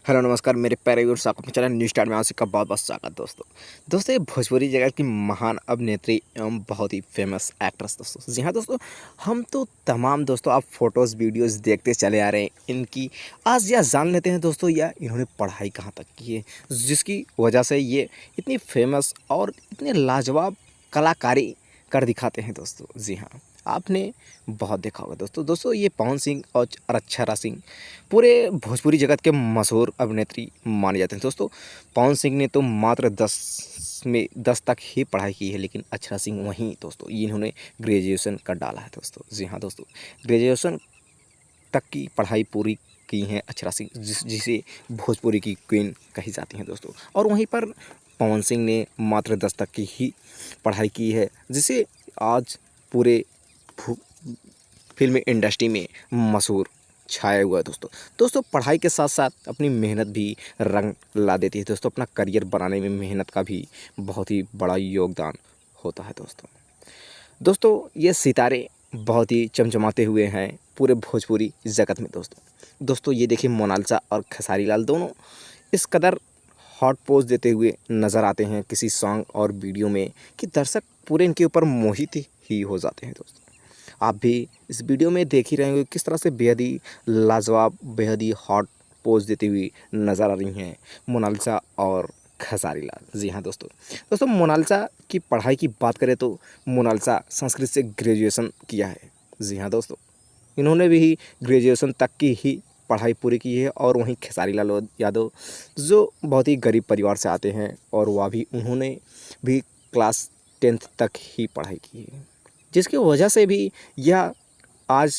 Hello नमस्कार मेरे प्यारे व्यूअर्स, आपको चैनल न्यू स्टार में का बहुत बहुत स्वागत दोस्तों ये भोजपुरी जगत की महान अभिनेत्री एवं बहुत ही फेमस एक्ट्रेस दोस्तों। जी हाँ दोस्तों, हम तो तमाम दोस्तों आप फोटोज़ वीडियोज़ देखते चले आ रहे हैं इनकी। आज यह जान लेते हैं दोस्तों या इन्होंने पढ़ाई कहाँ तक की है, जिसकी वजह से ये इतनी फेमस और इतने लाजवाब कलाकारी कर दिखाते हैं दोस्तों। जी हाँ, आपने बहुत देखा होगा दोस्तों ये पवन सिंह और अक्षरा सिंह पूरे भोजपुरी जगत के मशहूर अभिनेत्री माने जाते हैं दोस्तों। पवन सिंह ने तो मात्र 10 तक ही पढ़ाई की है, लेकिन अक्षरा सिंह वहीं दोस्तों ये इन्होंने ग्रेजुएशन कर डाला है दोस्तों। जी हाँ दोस्तों, ग्रेजुएशन तक की पढ़ाई पूरी की हैं अक्षरा सिंह, जिसे भोजपुरी की क्वीन कही जाती हैं दोस्तों। और वहीं पर पवन सिंह ने मात्र 10 तक की ही पढ़ाई की है, जिसे आज पूरे फिल्म इंडस्ट्री में मशहूर छाया हुआ है दोस्तों पढ़ाई के साथ साथ अपनी मेहनत भी रंग ला देती है दोस्तों। अपना करियर बनाने में मेहनत का भी बहुत ही बड़ा योगदान होता है दोस्तों ये सितारे बहुत ही चमचमाते हुए हैं पूरे भोजपुरी जगत में दोस्तों ये देखिए मोनालिसा और खेसारी लाल दोनों इस कदर हॉट पोज देते हुए नज़र आते हैं किसी सॉन्ग और वीडियो में कि दर्शक पूरे इनके ऊपर मोहित ही हो जाते हैं दोस्तों। आप भी इस वीडियो में देख ही रहे होंगे किस तरह से बेहद ही लाजवाब, बेहद ही हॉट पोज देती हुई नज़र आ रही हैं मोनालिसा और खेसारी लाल। जी हाँ दोस्तों मोनालिसा की पढ़ाई की बात करें तो मोनालिसा संस्कृत से ग्रेजुएशन किया है। जी हाँ दोस्तों, इन्होंने भी ग्रेजुएशन तक की ही पढ़ाई पूरी की है। और वहीं खेसारी लाल यादव जो बहुत ही गरीब परिवार से आते हैं और वह भी उन्होंने भी क्लास 10th तक ही पढ़ाई की है, जिसकी वजह से भी यह आज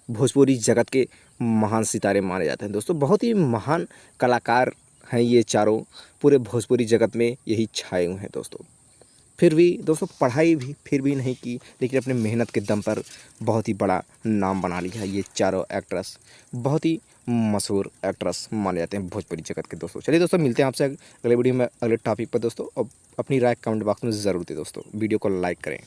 भोजपुरी जगत के महान सितारे माने जाते हैं दोस्तों। बहुत ही महान कलाकार हैं ये चारों, पूरे भोजपुरी जगत में यही छाए हुए हैं दोस्तों। फिर भी दोस्तों पढ़ाई भी फिर भी नहीं की, लेकिन अपने मेहनत के दम पर बहुत ही बड़ा नाम बना लिया है ये चारों एक्ट्रेस। बहुत ही मशहूर एक्ट्रेस माने जाते हैं भोजपुरी जगत के दोस्तों। चलिए दोस्तों मिलते हैं आपसे अगले वीडियो में अगले टॉपिक पर दोस्तों। अब अपनी राय कमेंट बॉक्स में ज़रूर दें दोस्तों, वीडियो को लाइक करें।